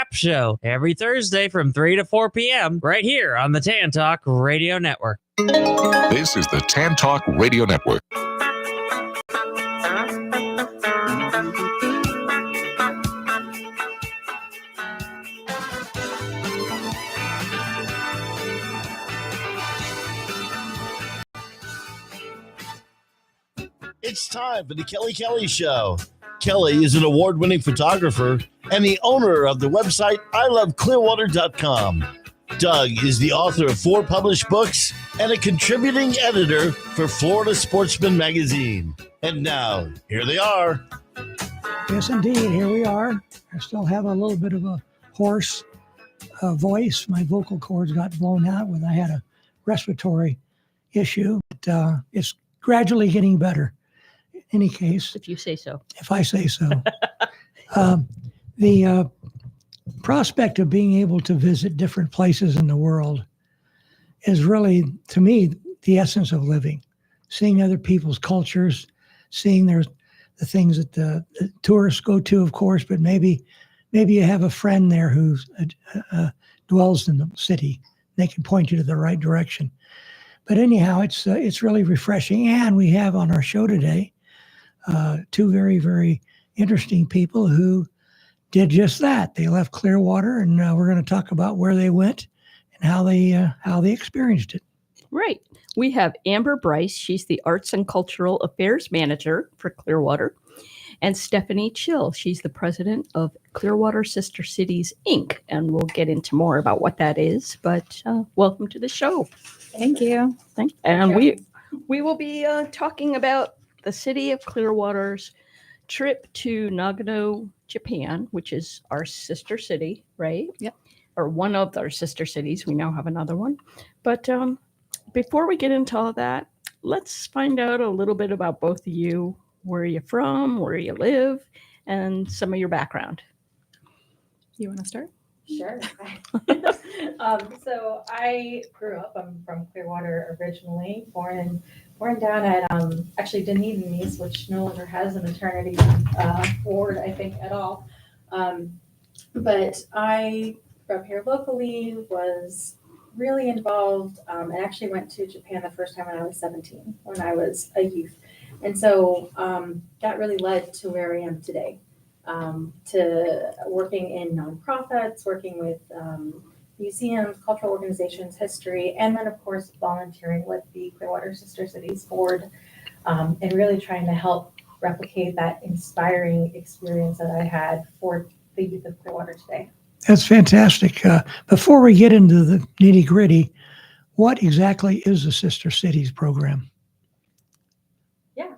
Wrap Show every Thursday from 3 to 4 p.m. right here on the Tan Talk Radio Network. This is the Tan Talk Radio Network. It's time for the Kelly Show. Kelly is an award-winning photographer and the owner of the website iloveclearwater.com. Doug is the author of 4 published books and a contributing editor for Florida Sportsman magazine. And now, here they are. Yes, indeed. Here we are. I still have a little bit of a hoarse voice. My vocal cords got blown out when I had a respiratory issue. But, it's gradually getting better. In any case. If you say so. If I say so. The prospect of being able to visit different places in the world is really, to me, the essence of living. Seeing other people's cultures, seeing the things that the tourists go to, of course, but maybe you have a friend there who dwells in the city. They can point you to the right direction. But anyhow, it's really refreshing. And we have on our show today 2 very, very interesting people who did just that. They left Clearwater, and we're going to talk about where they went and how they experienced it. Right. We have Amber Bryce. She's the Arts and Cultural Affairs Manager for Clearwater. And Stephanie Chill. She's the president of Clearwater Sister Cities, Inc. And we'll get into more about what that is. But welcome to the show. Thank you. And we will be talking about the city of Clearwater's trip to Nagano, Japan, which is our sister city, right? Yep. Or one of our sister cities. We now have another one. But before we get into all that, let's find out a little bit about both of you. Where are you from? Where you live? And some of your background. You want to start? Sure. So I grew up. I'm from Clearwater originally, born down at actually Dunedin, which no longer has a maternity ward, I think, at all. But I grew up here locally, was really involved, and actually went to Japan the first time when I was 17, when I was a youth. And so that really led to where I am today, to working in nonprofits, working with museums, cultural organizations, history, and then, of course, volunteering with the Clearwater Sister Cities Board, and really trying to help replicate that inspiring experience that I had for the youth of Clearwater today. That's fantastic. Before we get into the nitty-gritty, what exactly is the Sister Cities program? Yeah.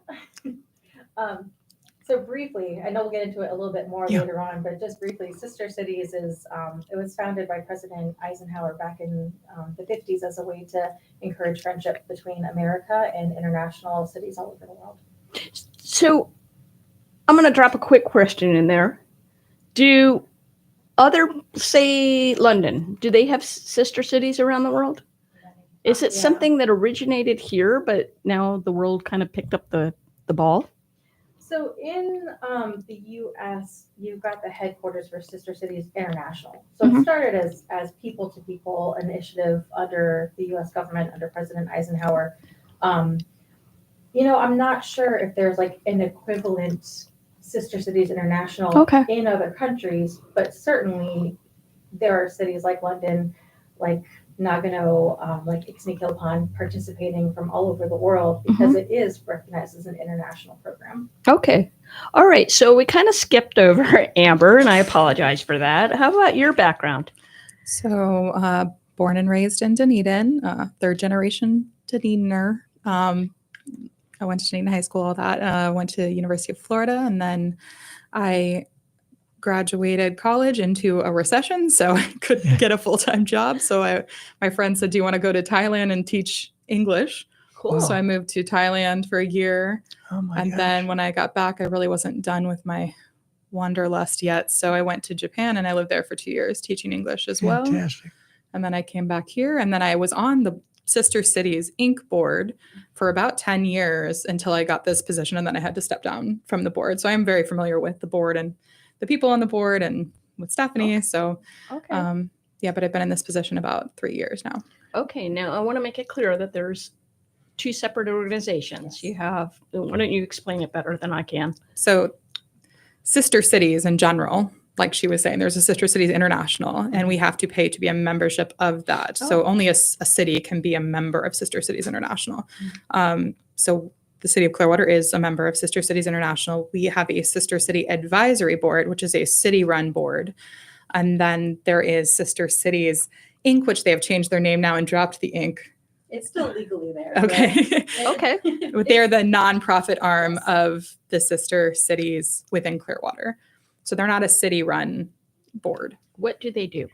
So briefly, I know we'll get into it a little bit more later on, but just briefly, Sister Cities is, it was founded by President Eisenhower back in the 50s as a way to encourage friendship between America and international cities all over the world. So I'm going to drop a quick question in there. Do say London, do they have sister cities around the world? Is it something that originated here, but now the world kind of picked up the ball? So in the U.S., you've got the headquarters for Sister Cities International. So it started as people-to-people initiative under the U.S. government, under President Eisenhower. I'm not sure if there's like an equivalent Sister Cities International in other countries, but certainly there are cities like London, like Nagano, like Ixmiquilpan, participating from all over the world because it is recognized as an international program. Okay. All right. So we kind of skipped over Amber, and I apologize for that. How about your background? So born and raised in Dunedin, third generation Dunediner. I went to Dunedin High School, all that. Went to University of Florida, and then I graduated college into a recession, so I couldn't get a full-time job. So my friend said, do you want to go to Thailand and teach English? Cool. So I moved to Thailand for a year. And then when I got back, I really wasn't done with my wanderlust yet. So I went to Japan and I lived there for 2 years teaching English as well. Fantastic. And then I came back here, and then I was on the Sister Cities Inc. board for about 10 years until I got this position, and then I had to step down from the board. So I'm very familiar with the board and the people on the board and with Stephanie. Okay. So, Okay. yeah, but I've been in this position about 3 years now. Okay. Now I want to make it clear that there's two separate organizations. You have, why don't you explain it better than I can? So, sister cities in general, like she was saying, there's a Sister Cities International, and we have to pay to be a membership of that. So Oh. only a city can be a member of Sister Cities International. So the city of Clearwater is a member of Sister Cities International. We have a Sister City Advisory Board, which is a city-run board. And then there is Sister Cities Inc., which they have changed their name now and dropped the Inc. It's still legally there. Okay. Okay. But they're the nonprofit arm of the sister cities within Clearwater. So they're not a city-run board. What do they do?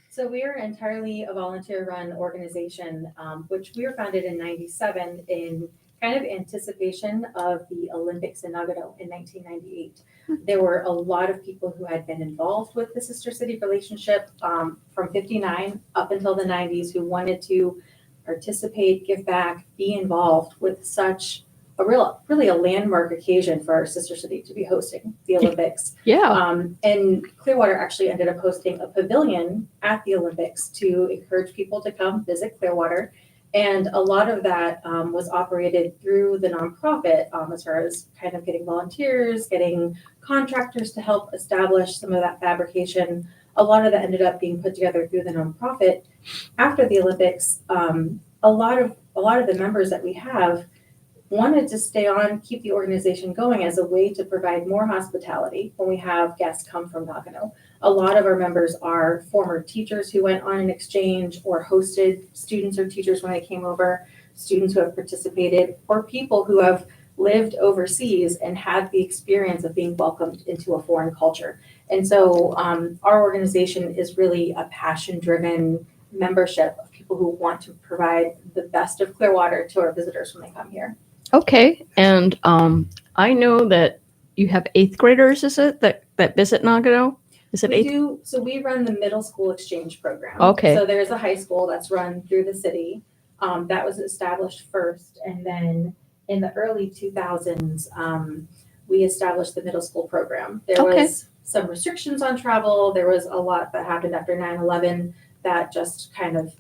So we are entirely a volunteer-run organization, which we were founded in '97 in kind of anticipation of the Olympics in Nagano in 1998. There were a lot of people who had been involved with the sister city relationship from '59 up until the '90s who wanted to participate, give back, be involved with such really a landmark occasion for our sister city to be hosting the Olympics. Yeah. And Clearwater actually ended up hosting a pavilion at the Olympics to encourage people to come visit Clearwater. And a lot of that was operated through the nonprofit as far as kind of getting volunteers, getting contractors to help establish some of that fabrication. A lot of that ended up being put together through the nonprofit. After the Olympics, a lot of the members that we have wanted to stay on, keep the organization going as a way to provide more hospitality when we have guests come from Nagano. A lot of our members are former teachers who went on an exchange or hosted students or teachers when they came over, students who have participated, or people who have lived overseas and had the experience of being welcomed into a foreign culture. And so our organization is really a passion-driven membership of people who want to provide the best of Clearwater to our visitors when they come here. Okay. And I know that you have 8th graders, is it, that visit Nagano? Is it We 8th? do, so we run the middle school exchange program. Okay. So there's a high school that's run through the city. That was established first. And then in the early 2000s, we established the middle school program. There Okay. was some restrictions on travel. There was a lot that happened after 9/11 that just kind of,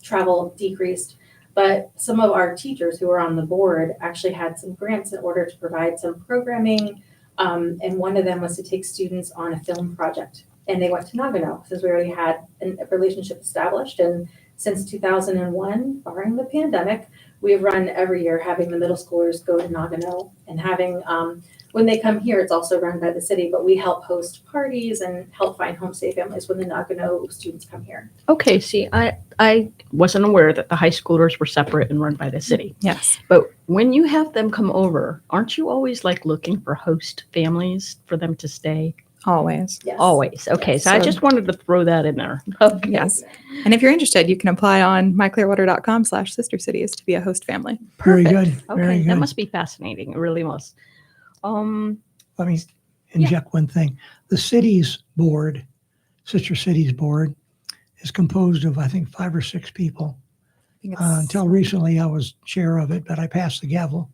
travel decreased. But some of our teachers who were on the board actually had some grants in order to provide some programming. And one of them was to take students on a film project. And they went to Nagano since we already had a relationship established. And since 2001, barring the pandemic, we've run every year having the middle schoolers go to Nagano and having, when they come here, it's also run by the city, but we help host parties and help find homestay families when the Nagano students come here. Okay. See, I wasn't aware that the high schoolers were separate and run by the city. Yes. But when you have them come over, aren't you always like looking for host families for them to stay? Always. Yes. Always. Okay. Yes. So I So- just wanted to throw that in there. Okay. Yes. And if you're interested, you can apply on myclearwater.com/sister cities to be a host family. Very Perfect. good. Very Okay. good. That must be fascinating. It really must. Let me inject one thing. The cities board, Sister Cities board, is composed of, I think, 5 or 6 people. I think it's- Until recently, I was chair of it, but I passed the gavel,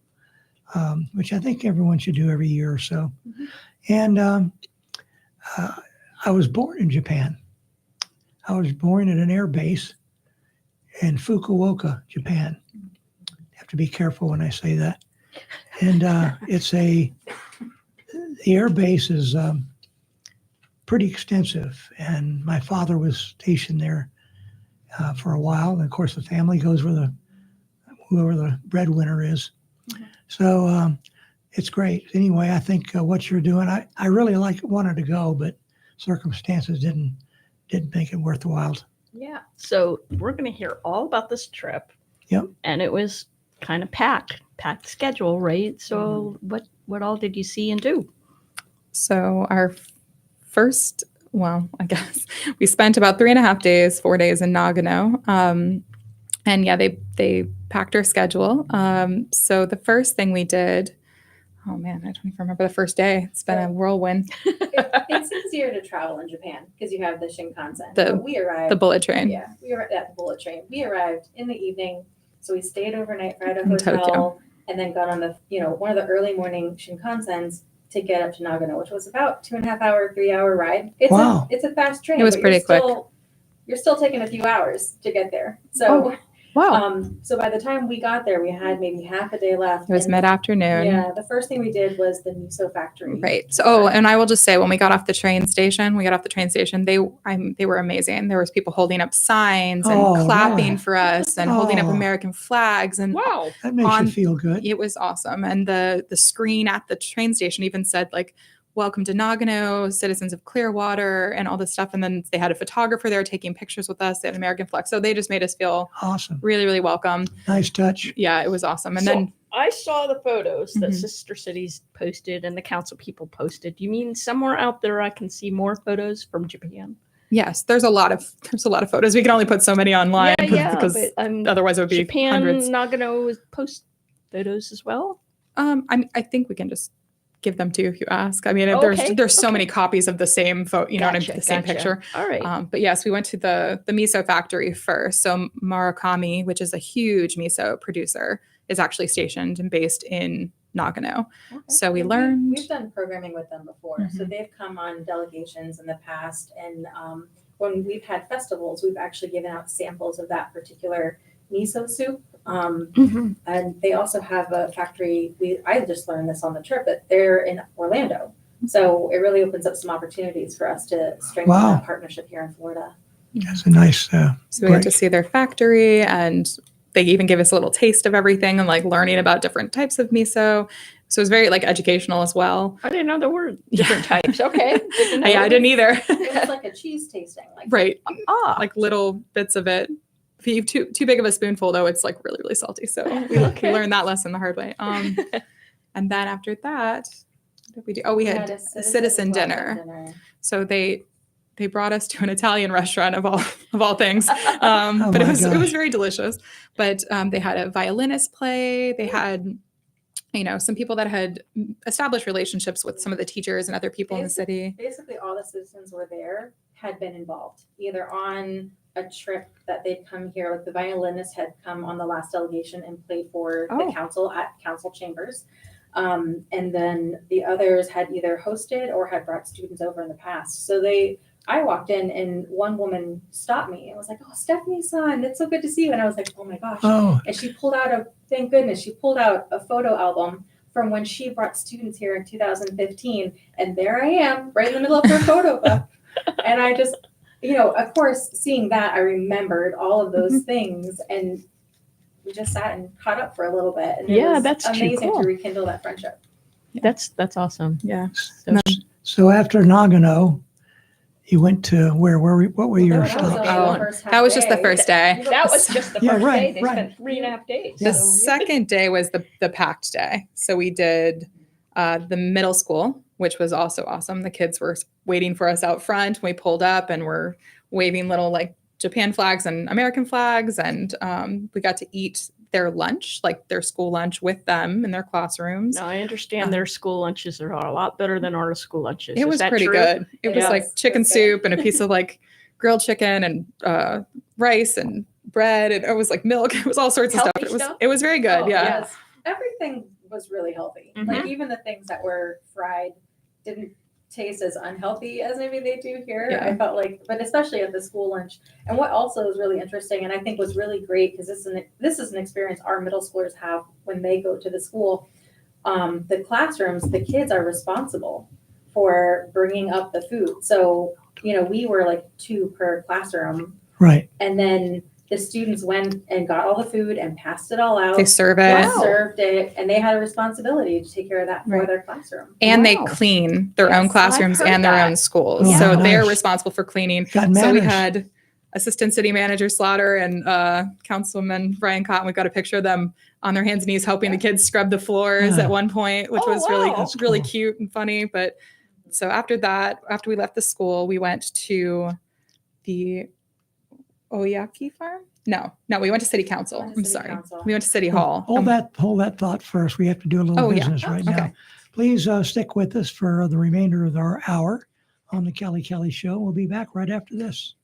which I think everyone should do every year or so. Mhm. And I was born in Japan. I was born at an air base in Fukuoka, Japan. I have to be careful when I say that. And the air base is pretty extensive. And my father was stationed there for a while. And of course, the family goes where whoever the breadwinner is. Mhm. So it's great. Anyway, I think what you're doing, I really wanted to go, but circumstances didn't make it worthwhile. Yeah. So we're going to hear all about this trip. Yep. And it was kind of packed schedule, right? So what all did you see and do? So our first, well, I guess we spent about 3.5 days, 4 days in Nagano. And yeah, they packed our schedule. So the first thing we did, oh man, I don't even remember the first day. It's been a whirlwind. It's easier to travel in Japan because you have the Shinkansen. The- But we arrived. The bullet train. Yeah, we were at the bullet train. We arrived in the evening, so we stayed overnight at a In hotel, Tokyo. and then got on the one of the early morning Shinkansens to get up to Nagano, which was about 2.5 hour, 3 hour ride. It's Wow. it's a fast train. It was but pretty quick. You're still taking a few hours to get there. So, Wow. so by the time we got there, we had maybe half a day left. It was and mid-afternoon. Yeah, the first thing we did was the miso factory. Right. So, and I will just say, when we got off the train station, they were amazing. There was people holding up signs and Oh, clapping really? for us and holding up Oh. American flags, and Wow. That makes On- you feel good. it was awesome. And the screen at the train station even said like, "Welcome to Nagano, citizens of Clearwater," and all this stuff. And then they had a photographer there taking pictures with us. They had an American flag. So they just made us feel Awesome. really, really welcome. Nice touch. Yeah, it was awesome. And So, then I saw the photos that Mhm. Sister Cities posted and the council people posted. You mean somewhere out there I can see more photos from Japan? yes, there's a lot of photos. We can only put so many online because but, otherwise it would be Japan, hundreds. Nagano post photos as well. I think we can just give them to you if you ask. I mean, Okay, there's so okay. many copies of the same photo, you know what I mean, Gotcha, the same gotcha. picture. All right. But yes, we went to the miso factory first. So Murakami, which is a huge miso producer, is actually stationed and based in Nagano. Okay. So we And learned. We've done programming with them before. So Mhm. they've come on delegations in the past. And when we've had festivals, we've actually given out samples of that particular miso soup. Mhm. And they also have a factory. I just learned this on the trip, but they're in Orlando. So it really opens up some opportunities for us to strengthen Wow. that partnership here in Florida. That's a nice. So we got to break. see their factory, and they even give us a little taste of everything and like learning about different types of miso. So it was very like educational as well. I didn't know there were different types. Okay. Good to know. Yeah, I didn't either. It was like a cheese tasting. Like Right. Ah. Like little bits of it. If you have too big of a spoonful, though, it's like really, really salty. So we Okay. learned that lesson the hard way. And then after that, what did we do? Oh, we had a a citizen dinner. So they brought us to an Italian restaurant of all things. But it my was gosh. very delicious. But they had a violinist play. They had, some people that had established relationships with some of the teachers and other people in the city. Basically, all the citizens were there, had been involved, either on a trip that they'd come here. Like the violinist had come on the last delegation and played for Oh. the council at council chambers. And then the others had either hosted or had brought students over in the past. So I walked in and one woman stopped me and was like, "Oh, Stephanie's son, it's so good to see you." And I was like, "Oh my gosh." Oh, And she pulled out thank goodness, she pulled out a photo album from when she brought students here in 2015. And there I am, right in the middle of her photo book. And I just, of course, seeing that, I remembered all of those things. And we just sat and caught up for a little bit. And it Yeah, was that's too amazing cool. to rekindle that friendship. That's awesome. Yeah. So, so after Nagano, you went to where? What were your That was stops? only Oh, the first half that was just the day. first day. that was just the Yeah, first right, day. They right. spent 3.5 days. The So- second day was the packed day. So we did the middle school, which was also awesome. The kids were waiting for us out front. We pulled up and were waving little like Japan flags and American flags. And we got to eat their lunch, like their school lunch with them in their classrooms. No, I understand their school lunches are a lot better than our school lunches. It Is was that pretty true? good. It was Yes, like chicken it was good. soup and a piece of like grilled chicken and rice and bread. And it was like milk. It was all sorts of stuff. Healthy stuff? It was very good. Oh, Yeah. Yes. Everything was really healthy. Mhm. Like even the things that were fried didn't taste as unhealthy as maybe they do here. Yeah. I felt like, but especially at the school lunch. And what also was really interesting, and I think was really great, because this is an experience our middle schoolers have when they go to the school. The classrooms, the kids are responsible for bringing up the food. So, we were like 2 per classroom, Right. and then the students went and got all the food and passed it all out. They serve They it. Wow. served it, and they had a responsibility to take care of that for Right. their classroom. And they Wow. clean their own Yes, classrooms I've heard and their that. own schools. Oh, So they're nice. responsible for cleaning. Got So we manners. had Assistant City Manager Slaughter and Councilman Brian Cotton. We got a picture of them on their hands and knees helping the kids scrub the floors Yeah. at one point, which Oh, was really wow. That's really cool. cute and funny. But so after we left the school, we went to the Oyaki farm. No, we went to City Council. Went to I'm City sorry. Council. We went to City Hall. Hold that thought first. We have to do a little Oh, yeah. business right Okay. now. Please stick with us for the remainder of our hour on the Kelly Show. We'll be back right after this.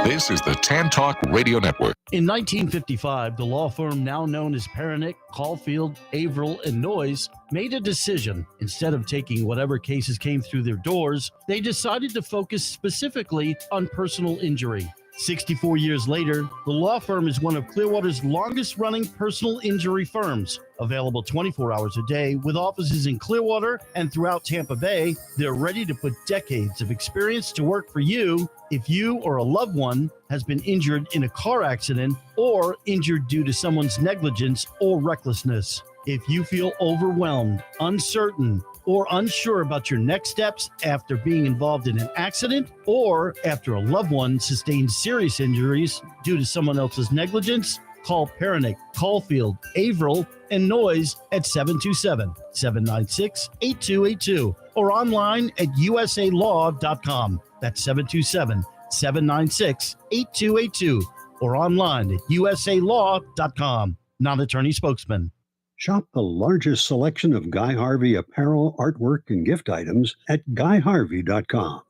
This is the Tan Talk Radio Network. In 1955, the law firm now known as Perenick, Caulfield, Averill, and Noyes made a decision. Instead of taking whatever cases came through their doors, they decided to focus specifically on personal injury. 64 years later, the law firm is one of Clearwater's longest-running personal injury firms. Available 24 hours a day with offices in Clearwater and throughout Tampa Bay, they're ready to put decades of experience to work for you if you or a loved one has been injured in a car accident or injured due to someone's negligence or recklessness. If you feel overwhelmed, uncertain, or unsure about your next steps after being involved in an accident or after a loved one sustained serious injuries due to someone else's negligence, call Perinick, Caulfield, Averill, and Noyes at 727-796-8282 or online at usalaw.com. That's 727-796-8282 or online at usalaw.com. Non-attorney spokesman. Shop the largest selection of Guy Harvey apparel, artwork, and gift items at GuyHarvey.com.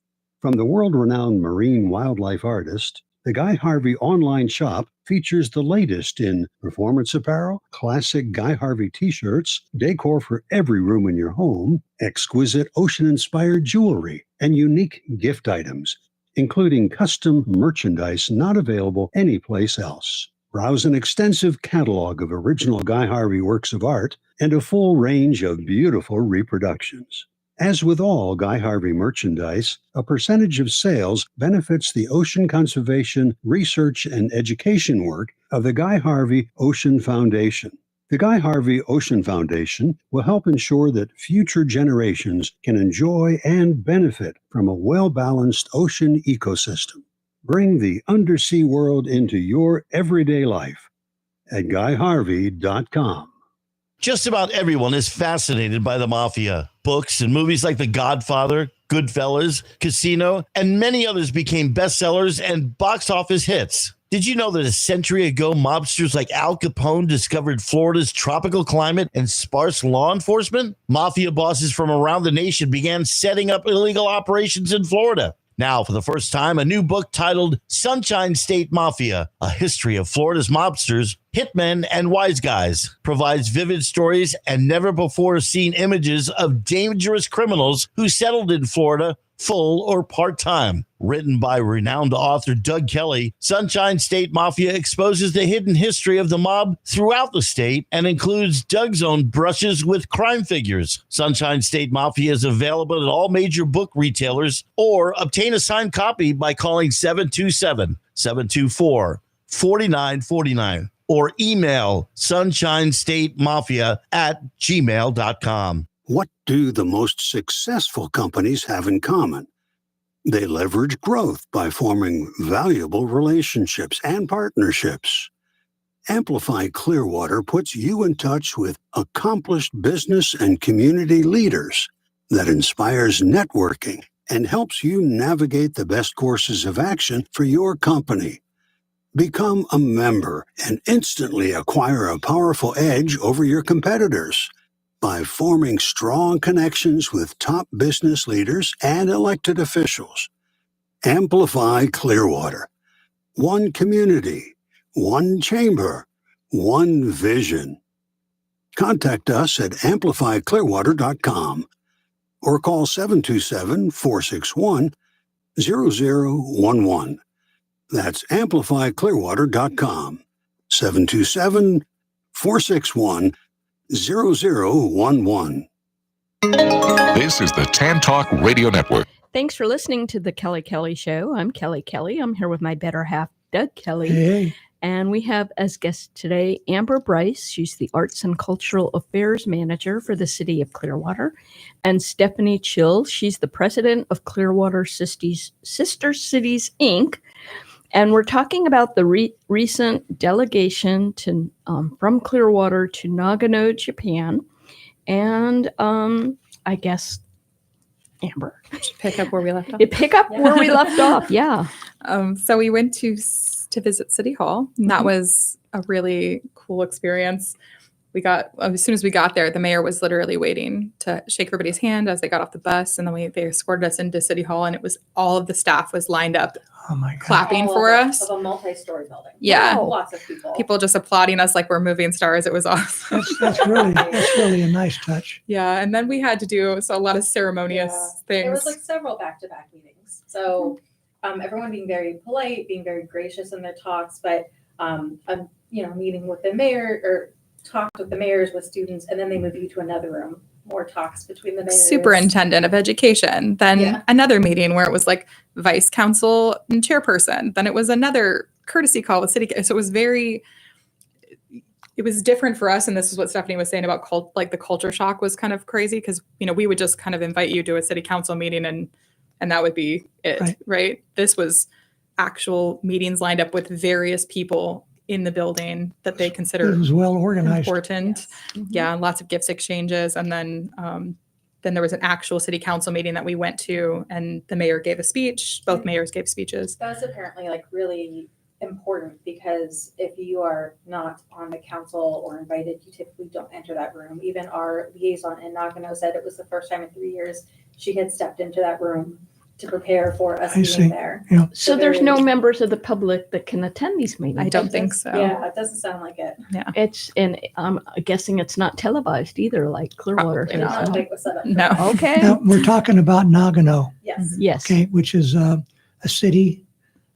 From the world-renowned marine wildlife artist, the Guy Harvey online shop features the latest in performance apparel, classic Guy Harvey t-shirts, decor for every room in your home, exquisite ocean-inspired jewelry, and unique gift items, including custom merchandise not available anyplace else. Browse an extensive catalog of original Guy Harvey works of art and a full range of beautiful reproductions. As with all Guy Harvey merchandise, a percentage of sales benefits the ocean conservation, research, and education work of the Guy Harvey Ocean Foundation. The Guy Harvey Ocean Foundation will help ensure that future generations can enjoy and benefit from a well-balanced ocean ecosystem. Bring the undersea world into your everyday life at GuyHarvey.com. Just about everyone is fascinated by the mafia. Books and movies like The Godfather, Goodfellas, Casino, and many others became bestsellers and box office hits. Did you know that a century ago, mobsters like Al Capone discovered Florida's tropical climate and sparse law enforcement? Mafia bosses from around the nation began setting up illegal operations in Florida. Now, for the first time, a new book titled Sunshine State Mafia, A History of Florida's Mobsters, Hitmen, and Wise Guys, provides vivid stories and never-before-seen images of dangerous criminals who settled in Florida full or part-time. Written by renowned author Doug Kelly, Sunshine State Mafia exposes the hidden history of the mob throughout the state and includes Doug's own brushes with crime figures. Sunshine State Mafia is available at all major book retailers, or obtain a signed copy by calling 727-724-4949 or email sunshinestatemafia@gmail.com. What do the most successful companies have in common? They leverage growth by forming valuable relationships and partnerships. Amplify Clearwater puts you in touch with accomplished business and community leaders that inspires networking and helps you navigate the best courses of action for your company. Become a member and instantly acquire a powerful edge over your competitors by forming strong connections with top business leaders and elected officials. Amplify Clearwater. One community, one chamber, one vision. Contact us at amplifyclearwater.com or call 727-461-0011. That's amplifyclearwater.com. 727-461-0011. This is the Tan Talk Radio Network. Thanks for listening to the Kelly Kelly Show. I'm Kelly Kelly. I'm here with my better half, Doug Kelly. Hey. And we have as guest today Amber Bryce. She's the Arts and Cultural Affairs Manager for the City of Clearwater. And Stephanie Chill. She's the President of Clearwater Sister Cities, Inc. And we're talking about the recent delegation to from Clearwater to Nagano, Japan. And I guess, Amber. Pick up where we left off. Pick up where we left off, yeah. So we went to visit City Hall. And that was a really cool experience. as soon as we got there, the mayor was literally waiting to shake everybody's hand as they got off the bus. And then they escorted us into City Hall, and it was all of the staff was lined up Oh my God. clapping All for of us. Of a multi-story building. Yeah. Lots of people. People just applauding us like we're moving stars. It was awesome. That's really a nice touch. Yeah. And then we had to do a lot of ceremonious things. There was like several back-to-back meetings. So everyone being very polite, being very gracious in their talks, but meeting with the mayor or talked with the mayors, with students, and then they move you to another room. More talks between the mayors. Superintendent of education. Then another meeting where it was like vice council and chairperson. Then it was another courtesy call with city. So it was different for us. And this is what Stephanie was saying about the culture shock was kind of crazy because, we would just kind of invite you to a city council meeting and that would be it, right? This was actual meetings lined up with various people in the building that they consider It was well organized. important. Yes. Mm-hmm. Yeah, lots of gifts exchanges. And then there was an actual city council meeting that we went to, and the mayor gave a speech. Both mayors gave speeches. That was apparently really important because if you are not on the council or invited, you typically don't enter that room. Even our liaison in Nagano said it was the first time in 3 years she had stepped into that room to prepare for us being there. Yeah. So there's no members of the public that can attend these meetings? I don't think so. Yeah, it doesn't sound like it. Yeah. And I'm guessing it's not televised either, like Clearwater. Probably not. I don't think it was set up. No. Okay. Now, we're talking about Nagano, Yes. Yes. okay, which is a city,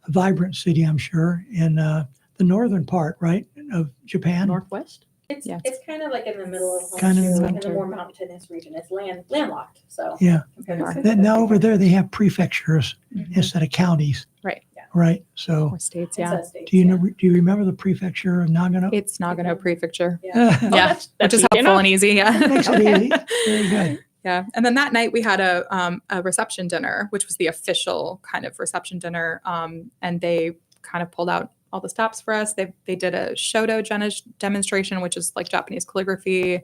a vibrant city, I'm sure, in the northern part, right, of Japan. Northwest? It's Yeah. it's kind of like in the middle of Kind of in the in the center. more mountainous region. It's landlocked. So Yeah. compared to Then now over there they have prefectures Mhm. instead of counties. Right. Right. So Or states, It yeah. says states, do you yeah. know? Do you remember the prefecture of Nagano? It's Nagano Prefecture. Yeah. Oh, Yeah. that's Which is easy helpful enough. and easy. Yeah. Makes it Okay. easy. Very good. Yeah. And then that night we had a reception dinner, which was the official kind of reception dinner. And they kind of pulled out all the stops for us. They did a shodo demonstration, which is like Japanese calligraphy,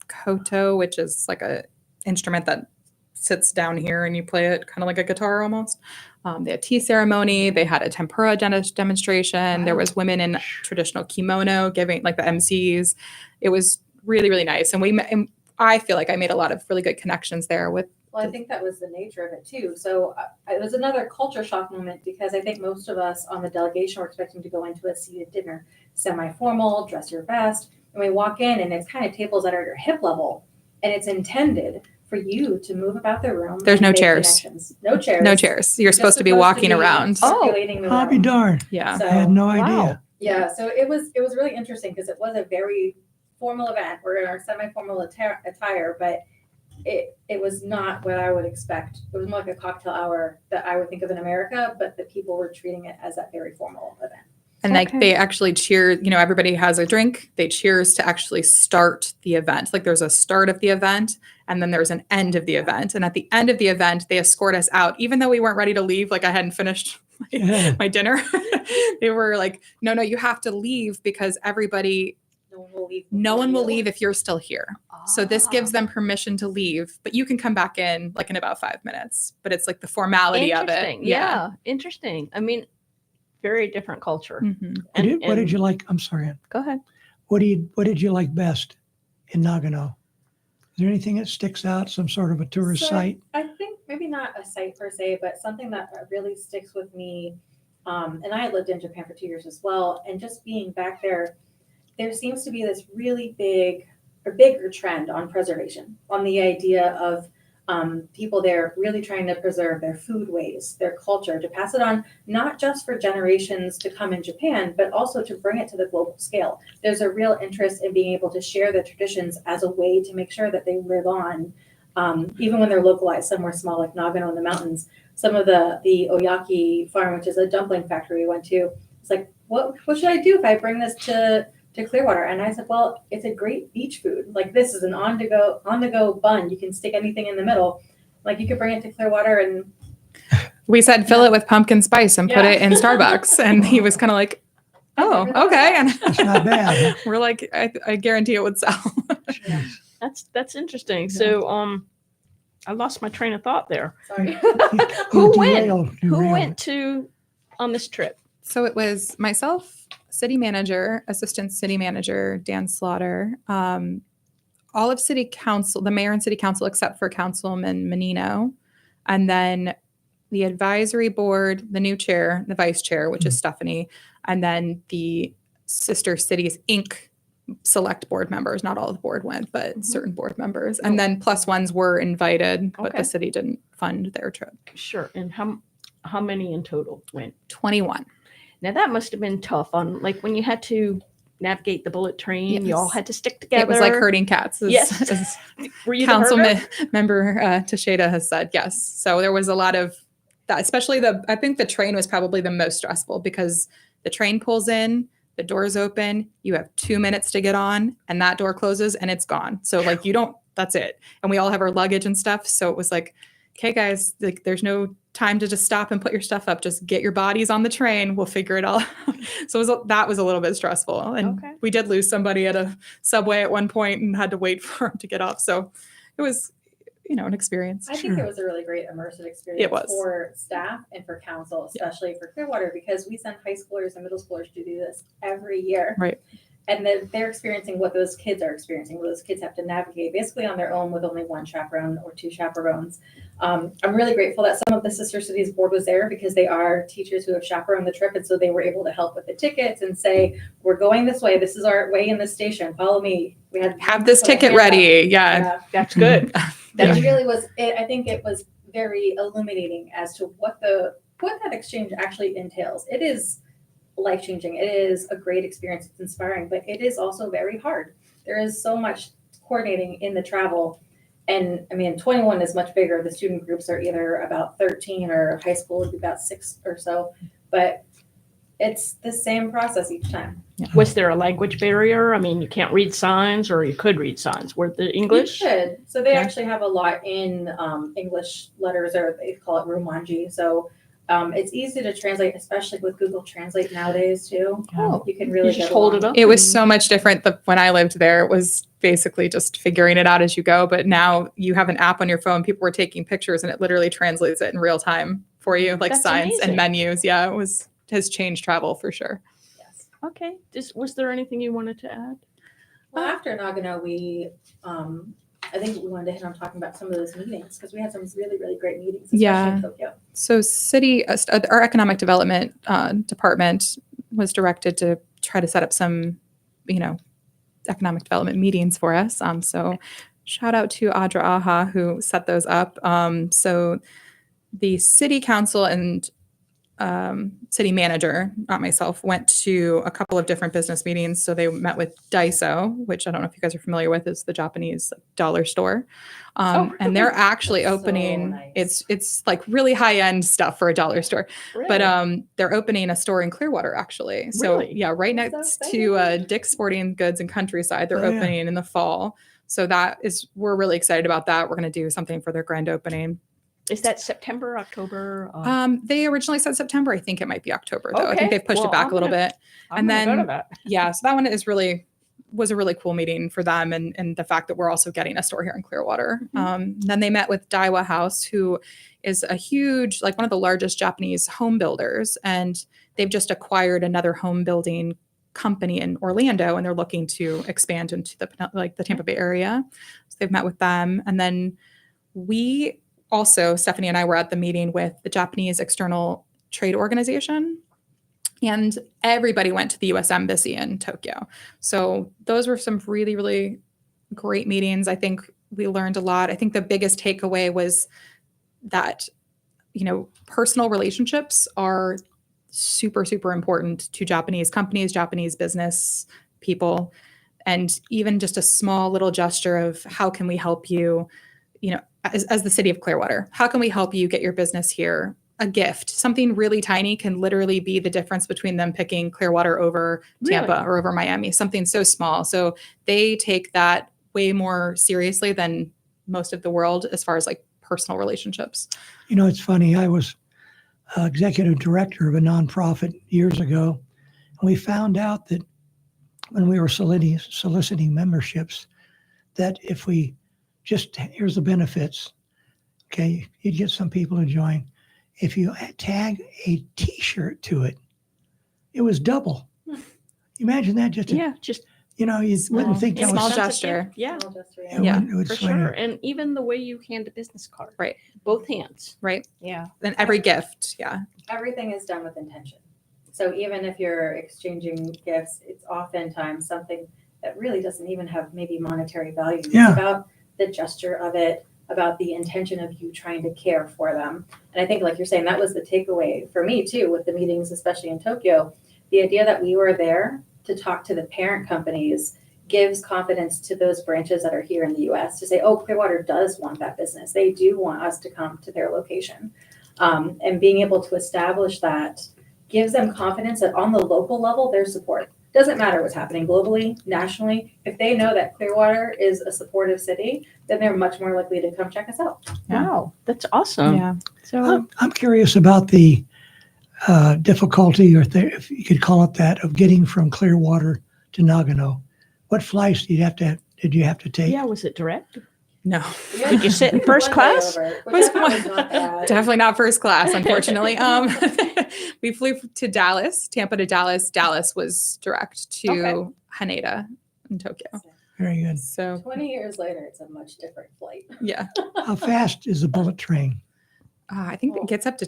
koto, which is like a instrument that sits down here and you play it kind of like a guitar almost. They had tea ceremony. They had a tempura demonstration. There was women in traditional kimono giving like the MCs. It was really, really nice. And I feel like I made a lot of really good connections there with. Well, I think that was the nature of it too. So it was another culture shock moment because I think most of us on the delegation were expecting to go into a seated dinner, semi-formal, dress your best. And we walk in and it's kind of tables that are at your hip level and it's intended for you to move about the room. There's and no make chairs. connections. No chairs. No chairs. You're Just supposed to be walking around. circulating the I'll be room. darned. Yeah. So, I had no wow. idea. yeah, so it was really interesting because it was a very formal event. We're in our semi-formal attire, but it was not what I would expect. It was more like a cocktail hour that I would think of in America, but the people were treating it as that very formal event. And like they actually cheer, everybody has a drink. They cheers to actually start the event. Like there's a start of the event and then there's an end of the event. And at the end of the event, they escort us out, even though we weren't ready to leave. Like I hadn't finished my dinner. They were like, no, you have to leave because everybody, No one will leave. no one will leave if you're still here. So this gives them permission to leave, but you can come back in like in about 5 minutes. But it's like the formality of it. Interesting. Yeah. Interesting. I mean, very different culture. Mhm. What did you like? I'm sorry. Go ahead. What did you like best in Nagano? Is there anything that sticks out? Some sort of a tourist So, site? I think maybe not a site per se, but something that really sticks with me. And I had lived in Japan for 2 years as well. And just being back there seems to be this really bigger trend on preservation, on the idea of people there really trying to preserve their foodways, their culture, to pass it on, not just for generations to come in Japan, but also to bring it to the global scale. There's a real interest in being able to share the traditions as a way to make sure that they live on, even when they're localized somewhere small like Nagano in the mountains. Some of the Oyaki farm, which is a dumpling factory we went to, it's like, what should I do if I bring this to Clearwater? And I said, well, it's a great beach food. Like this is an on the go bun. You can stick anything in the middle. Like you could bring it to Clearwater and We said fill it with pumpkin spice and put it in Starbucks. And he was kind of like, oh, okay. And It's not bad. we're like, I guarantee it would sell. That's interesting. So I lost my train of thought there. sorry. Who Derailed went it. to on this trip? So it was myself, city manager, assistant city manager, Dan Slaughter, all of city council, the mayor and city council, except for Councilman Menino, and then the advisory board, the new chair, the vice chair, which is Stephanie, and then the Sister Cities Inc. select board members. Not all of the board went, but certain board members. And then plus ones were invited, but the city didn't fund their trip. Sure. And how many in total went? 21. Now that must have been tough on like when you had to navigate the bullet train, you all Yes. had to stick together. It was like herding cats. Yes. As Were you the Councilman herder? member Teixeira has said, yes. So there was a lot of that, especially I think the train was probably the most stressful because the train pulls in, the doors open, you have 2 minutes to get on, and that door closes and it's gone. So like that's it. And we all have our luggage and stuff. So it was like, okay, guys, like there's no time to just stop and put your stuff up. Just get your bodies on the train. We'll figure it all out. So that was a little bit stressful. And we did lose somebody at a subway at one point and had to wait for him to get off. So it was, an experience. I think it was a really great immersive experience It was. for staff and for council, especially for Clearwater, because we send high schoolers and middle schoolers to do this every year. Right. And they're experiencing what those kids are experiencing, what those kids have to navigate basically on their own with only one chaperone or two chaperones. I'm really grateful that some of the Sister Cities board was there because they are teachers who have chaperoned the trip. And so they were able to help with the tickets and say, we're going this way. This is our way in the station. Follow me. We had Have this ticket ready. Yeah. That's good. That really was it. I think it was very illuminating as to what that exchange actually entails. It is life-changing. It is a great experience. It's inspiring, but it is also very hard. There is so much coordinating in the travel. And I mean, 21 is much bigger. The student groups are either about 13 or high school would be about 6 or so, but it's the same process each time. Was there a language barrier? I mean, you can't read signs or you could read signs. Were the English? You could. So they actually have a lot in English letters, or they call it Romanji. So it's easy to translate, especially with Google Translate nowadays too. You can really just get hold along. it up. It was so much different when I lived there. It was basically just figuring it out as you go. But now you have an app on your phone. People were taking pictures and it literally translates it in real time for you, like That's signs amazing. and menus. Yeah, has changed travel for sure. Yes. Okay. Was there anything you wanted to add? Well, after Nagano, we I think we wanted to hit on talking about some of those meetings because we had some really, really great meetings, especially in Tokyo. So our economic development department was directed to try to set up some, economic development meetings for us. So shout out to Audra Aha who set those up. So the city council and city manager, not myself, went to a couple of different business meetings. So they met with Daiso, which I don't know if you guys are familiar with, is the Japanese dollar store. And they're actually That's so opening, nice. it's like really high end stuff for a dollar store. Really? But they're opening a store in Clearwater, actually. So Really? yeah, right That's next so to Dick's Sporting Goods and Countryside. They're Oh, yeah. opening in the fall. So we're really excited about that. We're going to do something for their grand opening. Is that September, October? They originally said September. I think it might be October though. I Okay. think they've pushed Well, it back I'm a little gonna- bit. I'm and gonna go then- to that. Yeah, so that one was a really cool meeting for them, and the fact that we're also getting a store here in Clearwater. Then they met with Daiwa House, who is a huge, like one of the largest Japanese home builders, and they've just acquired another home building company in Orlando, and they're looking to expand into the Tampa Bay area. So they've met with them, and then Stephanie and I were at the meeting with the Japanese External Trade Organization, and everybody went to the U.S. Embassy in Tokyo. So those were some really, really great meetings. I think we learned a lot. I think the biggest takeaway was that, personal relationships are super, super important to Japanese companies, Japanese business people, and even just a small little gesture of how can we help you, as the city of Clearwater, how can we help you get your business here? A gift, something really tiny can literally be the difference between them picking Clearwater over Tampa Really? or over Miami, something so small. So they take that way more seriously than most of the world as far as like personal relationships. It's funny. I was executive director of a nonprofit years ago, and we found out that when we were soliciting memberships, that if we here's the benefits. Okay, you'd get some people to join. If you tag a T-shirt to it, it was double. Imagine that just, just you wouldn't think that Small was gesture. Yeah, Small gesture, it Yeah, would for swing sure. her. And even the way you hand a business card, Right. both hands. Right. Yeah. And every gift. Yeah. Everything is done with intention. So even if you're exchanging gifts, it's oftentimes something that really doesn't even have maybe monetary value. Yeah. It's about the gesture of it, about the intention of you trying to care for them. And I think, like you're saying, that was the takeaway for me too with the meetings, especially in Tokyo. The idea that we were there to talk to the parent companies gives confidence to those branches that are here in the US to say, oh, Clearwater does want that business. They do want us to come to their location. And being able to establish that gives them confidence that on the local level, there's support. Doesn't matter what's happening globally, nationally. If they know that Clearwater is a supportive city, then they're much more likely to come check us out. Wow, that's awesome. Yeah. So I'm curious about the difficulty, or if you could call it that, of getting from Clearwater to Nagano. What flights did you have to take? yeah, was it direct? No. Did you sit in first class? Definitely not first class, unfortunately. We flew to Dallas, Tampa to Dallas. Dallas was direct to Okay. Haneda in Tokyo. Very good. So 20 years later, it's a much different flight. yeah, How fast is the bullet train? I think it gets up to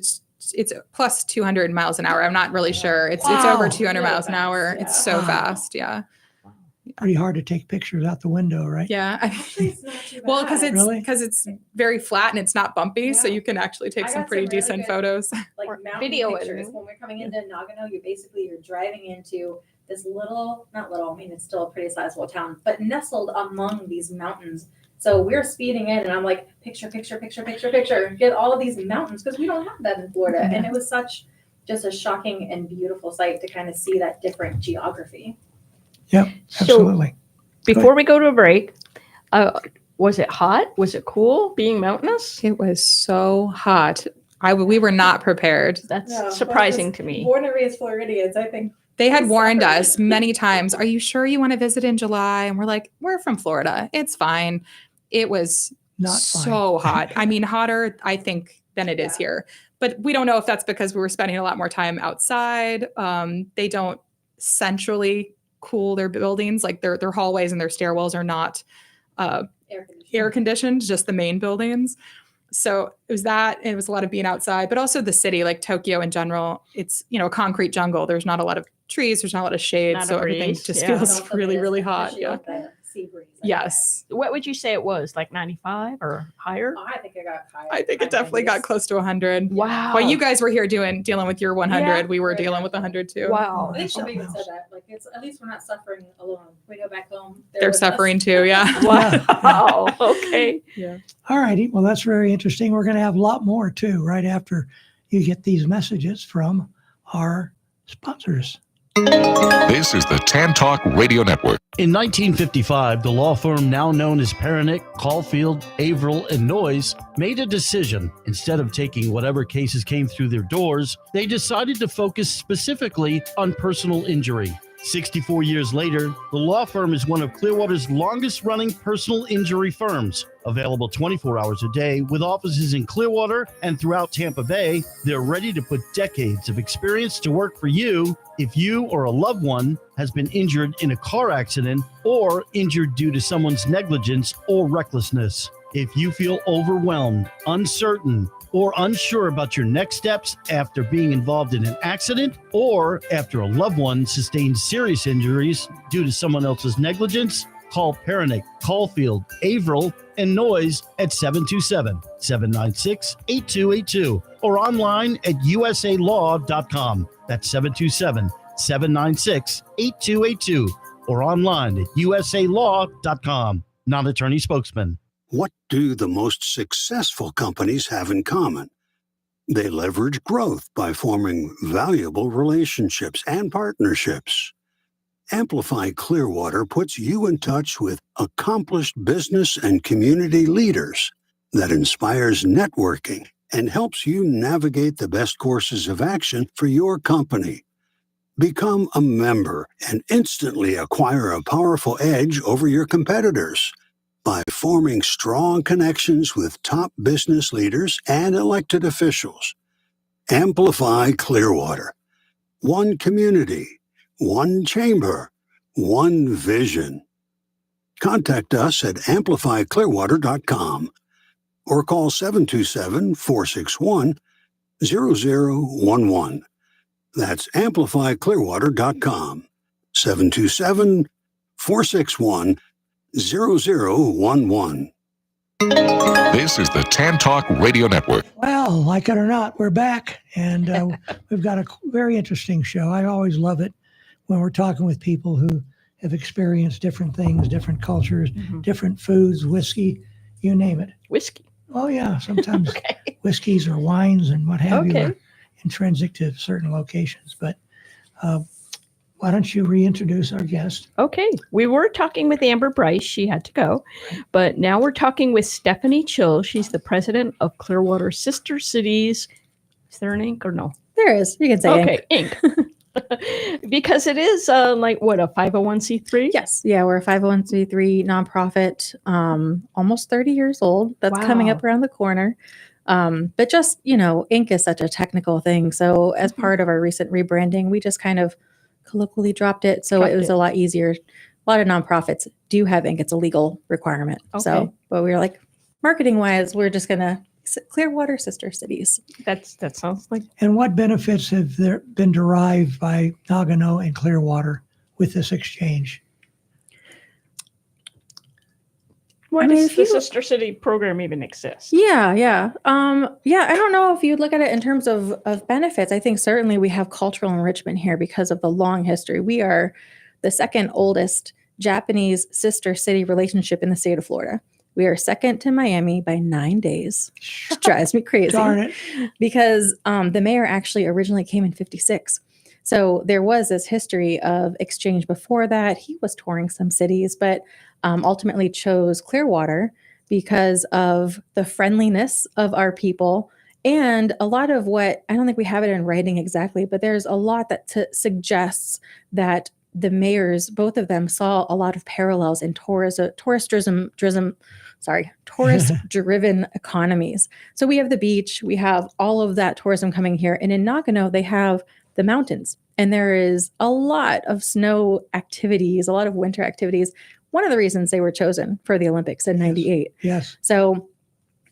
it's plus 200 miles an hour. I'm not really sure. It's Wow. over 200 Really miles an hour. fast, It's yeah. so Wow. fast. Yeah, Pretty hard to take pictures out the window, right? yeah. Actually, it's not too Well, bad. Really? because it's very flat and it's not bumpy, so Yeah. you can actually take I some got pretty some really decent good- photos. Like Or mountain video pictures. editing. When we're coming into Nagano, you're driving into this not little, I mean, it's still a pretty sizable town, but nestled among these mountains. So we're speeding in and I'm like, picture, get all of these mountains, because we don't have that in Florida. And it was just a shocking and beautiful sight to kind of see that different geography. Yep, So absolutely. before we go to a break, was it hot? Was it cool being mountainous? It was so hot. We were not prepared. That's No, surprising to me. Born and raised Floridians, I think. They had warned Sorry. us many times, are you sure you want to visit in July? And we're like, we're from Florida. It's fine. It was Not so hot. I mean, hotter, I think, than it is here. But we don't know if that's because we were spending a lot more time outside. They don't centrally cool their buildings. Like their hallways and their stairwells are not air conditioned, just the main buildings. So it was that, and it was a lot of being outside, but also the city, like Tokyo in general, it's, a concrete jungle. There's not a lot of trees. There's not a lot of shade. Not a So everything breeze, just yeah. feels really, really hot. Yeah. Sea breeze. Yes. What would you say it was? Like 95 or higher? Oh, I think it got higher. I think it definitely got close to 100. Wow. While you guys were here dealing with your 100, Yeah. we were dealing with 100 too. Wow. I think Something Shabika said else. that. Like, it's at least we're not suffering alone. We go back home. They're suffering too. Yeah. Wow. Okay. All righty. Well, that's very interesting. We're going to have a lot more too, right after you get these messages from our sponsors. This is the Tan Talk Radio Network. In 1955, the law firm now known as Pernick, Caulfield, Averill, and Noyes made a decision. Instead of taking whatever cases came through their doors, they decided to focus specifically on personal injury. 64 years later, the law firm is one of Clearwater's longest-running personal injury firms. Available 24 hours a day with offices in Clearwater and throughout Tampa Bay, they're ready to put decades of experience to work for you if you or a loved one has been injured in a car accident or injured due to someone's negligence or recklessness. If you feel overwhelmed, uncertain, or unsure about your next steps after being involved in an accident or after a loved one sustained serious injuries due to someone else's negligence, call Pernick, Caulfield, Averill, and Noyes at 727-796-8282 or online at usalaw.com. That's 727-796-8282 or online at usalaw.com. Non-attorney spokesman. What do the most successful companies have in common? They leverage growth by forming valuable relationships and partnerships. Amplify Clearwater puts you in touch with accomplished business and community leaders that inspires networking and helps you navigate the best courses of action for your company. Become a member and instantly acquire a powerful edge over your competitors by forming strong connections with top business leaders and elected officials. Amplify Clearwater. One community, one chamber, one vision. Contact us at amplifyclearwater.com or call 727-461-0011. That's amplifyclearwater.com. 727-461-0011. This is the Tan Talk Radio Network. Well, like it or not, we're back, and we've got a very interesting show. I always love it when we're talking with people who have experienced different things, different cultures, different foods, whiskey, you name it. Whiskey. Oh, yeah. Sometimes whiskeys or wines and what have you are intrinsic to certain locations. But why don't you reintroduce our guest? Okay. We were talking with Amber Bryce. She had to go. But now we're talking with Stephanie Chill. She's the president of Clearwater Sister Cities. Is there an Inc. or no? There is. You can say Inc. Because it is a 501c3? Yes. Yeah, we're a 501c3 nonprofit, almost 30 years old. That's coming up around the corner. But just, Inc. is such a technical thing. So as part of our recent rebranding, we just kind of colloquially dropped it. So it was a lot easier. A lot of nonprofits do have Inc. It's a legal requirement. Okay. So, but we were like, marketing wise, we're just going to Clearwater Sister Cities. That sounds like. And what benefits have there been derived by Nagano and Clearwater with this exchange? Why does the Sister City program even exist? Yeah. I don't know if you'd look at it in terms of benefits. I think certainly we have cultural enrichment here because of the long history. We are the second oldest Japanese sister city relationship in the state of Florida. We are second to Miami by 9 days. It drives me crazy. Darn it. Because the mayor actually originally came in 56. So there was this history of exchange before that. He was touring some cities, but ultimately chose Clearwater because of the friendliness of our people and a lot of what, I don't think we have it in writing exactly, but there's a lot that suggests that the mayors, tourist-driven economies. So we have the beach, we have all of that tourism coming here. And in Nagano, they have the mountains. And there is a lot of snow activities, a lot of winter activities. One of the reasons they were chosen for the Olympics in 98. Yes. So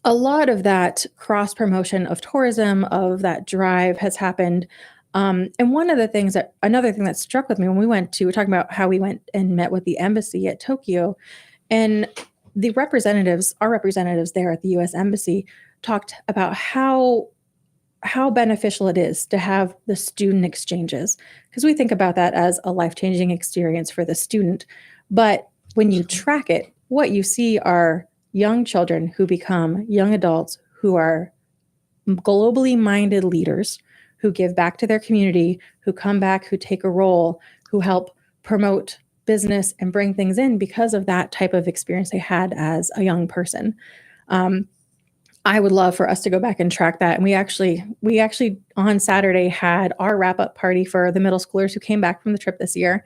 a lot of that cross-promotion of tourism, of that drive has happened. And another thing that struck with me when we're talking about how we went and met with the embassy at Tokyo, and our representatives there at the U.S. Embassy talked about how beneficial it is to have the student exchanges, because we think about that as a life-changing experience for the student. But when you track it, what you see are young children who become young adults who are globally minded leaders, who give back to their community, who come back, who take a role, who help promote business and bring things in because of that type of experience they had as a young person. I would love for us to go back and track that. And we actually on Saturday had our wrap-up party for the middle schoolers who came back from the trip this year.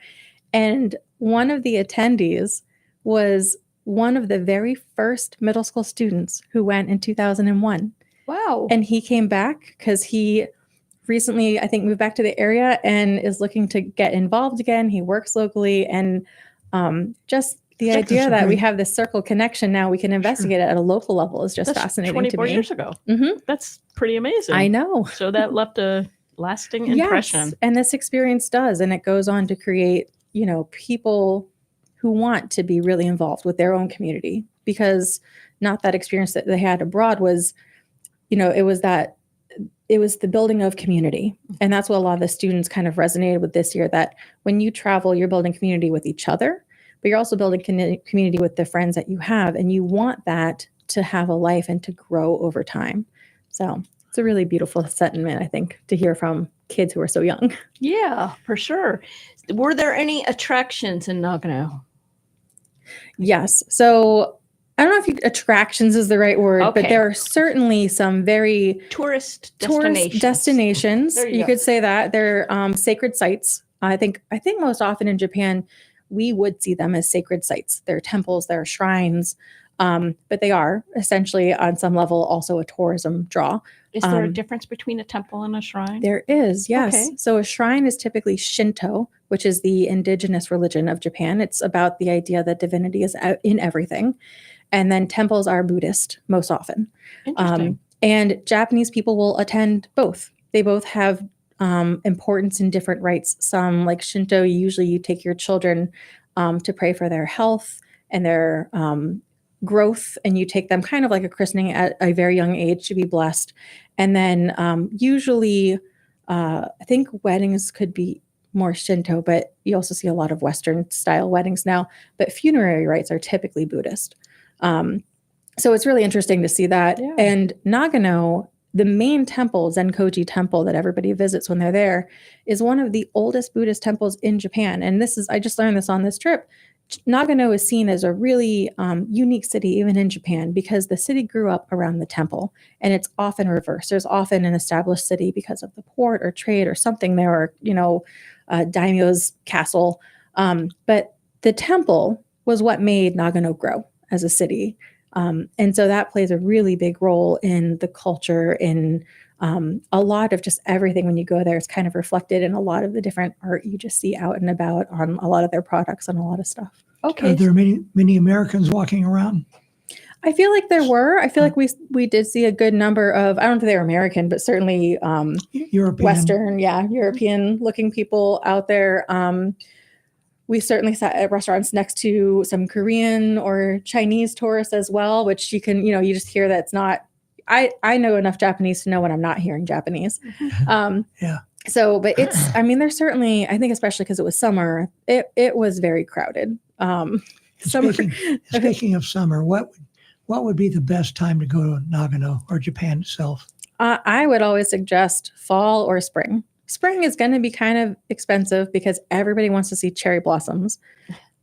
And one of the attendees was one of the very first middle school students who went in 2001. Wow. And he came back because he recently, I think, moved back to the area and is looking to get involved again. He works locally, and just the idea that we have this circle connection now, we can investigate it at a local level is just fascinating to me. 24 years ago. Mm-hmm. That's pretty amazing. I know. So that left a lasting impression. Yes, and this experience does, and it goes on to create, people who want to be really involved with their own community, because not that experience that they had abroad was, it was the building of community. And that's what a lot of the students kind of resonated with this year, that when you travel, you're building community with each other, but you're also building community with the friends that you have. And you want that to have a life and to grow over time. So it's a really beautiful sentiment, I think, to hear from kids who are so young. Yeah, for sure. Were there any attractions in Nagano? Yes. So I don't know if attractions is the right word, but there are certainly some very tourist destinations. You could say that they're sacred sites. I think most often in Japan, we would see them as sacred sites. They're temples, they're shrines, but they are essentially on some level also a tourism draw. Is there a difference between a temple and a shrine? There is, yes. Okay. So a shrine is typically Shinto, which is the indigenous religion of Japan. It's about the idea that divinity is in everything. And then temples are Buddhist most often. Interesting. And Japanese people will attend both. They both have importance in different rites. Some, like Shinto, usually you take your children to pray for their health and their growth, and you take them kind of like a christening at a very young age to be blessed. And then usually, I think weddings could be more Shinto, but you also see a lot of Western style weddings now. But funerary rites are typically Buddhist. So it's really interesting to see that. Yeah. And Nagano, the main temple, Zenkoji Temple, that everybody visits when they're there, is one of the oldest Buddhist temples in Japan. And I just learned this on this trip. Nagano is seen as a really unique city, even in Japan, because the city grew up around the temple, and it's often reversed. There's often an established city because of the port or trade or something there, or, daimyo's castle. But the temple was what made Nagano grow as a city. And so that plays a really big role in the culture, in a lot of just everything. When you go there, it's kind of reflected in a lot of the different art you just see out and about on a lot of their products and a lot of stuff. Okay. Are there many Americans walking around? I feel like there were. I feel like we did see a good number of, I don't think they were American, but certainly European. Western, European looking people out there. We certainly sat at restaurants next to some Korean or Chinese tourists as well, which you can, you just hear that it's not, I know enough Japanese to know when I'm not hearing Japanese. Yeah. So, but there's certainly, I think especially because it was summer, it was very crowded. Speaking of summer, what would be the best time to go to Nagano or Japan itself? I would always suggest fall or spring. Spring is going to be kind of expensive because everybody wants to see cherry blossoms.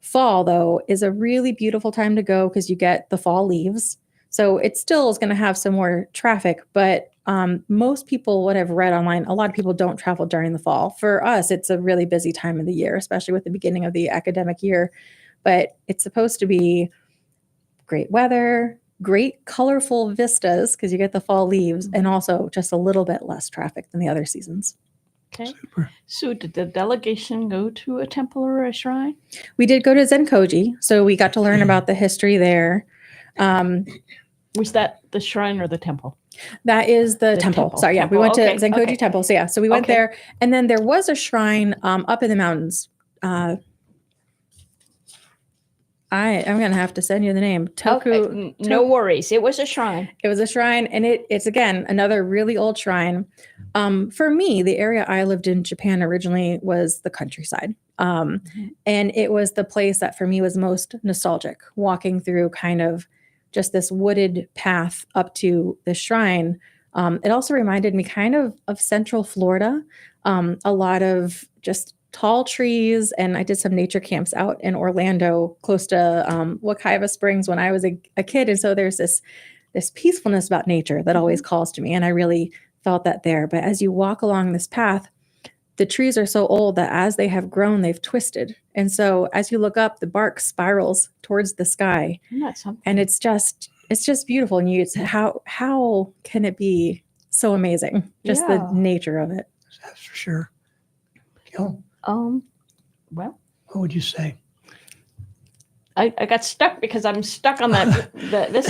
Fall, though, is a really beautiful time to go because you get the fall leaves. So it still is going to have some more traffic, but most people, what I've read online, a lot of people don't travel during the fall. For us, it's a really busy time of the year, especially with the beginning of the academic year. But it's supposed to be great weather, great colorful vistas because you get the fall leaves, and also just a little bit less traffic than the other seasons. Okay. Super. So did the delegation go to a temple or a shrine? We did go to Zenkoji, so we got to learn about the history there. Was that the shrine or the temple? That is the temple. Sorry, yeah. We went to Zenkoji Temple. So yeah, so we went there. And then there was a shrine up in the mountains. I'm going to have to send you the name. No worries. It was a shrine. It was a shrine. And it's, again, another really old shrine. For me, the area I lived in Japan originally was the countryside. And it was the place that for me was most nostalgic, walking through kind of just this wooded path up to the shrine. It also reminded me kind of Central Florida, a lot of just tall trees. And I did some nature camps out in Orlando, close to Wekiva Springs when I was a kid. And so there's this peacefulness about nature that always calls to me. And I really felt that there. But as you walk along this path, the trees are so old that as they have grown, they've twisted. And so as you look up, the bark spirals towards the sky. And it's just beautiful. And it's how can it be so amazing? Just the nature of it. That's for sure. Gil, Well, what would you say? I got stuck because I'm stuck on this.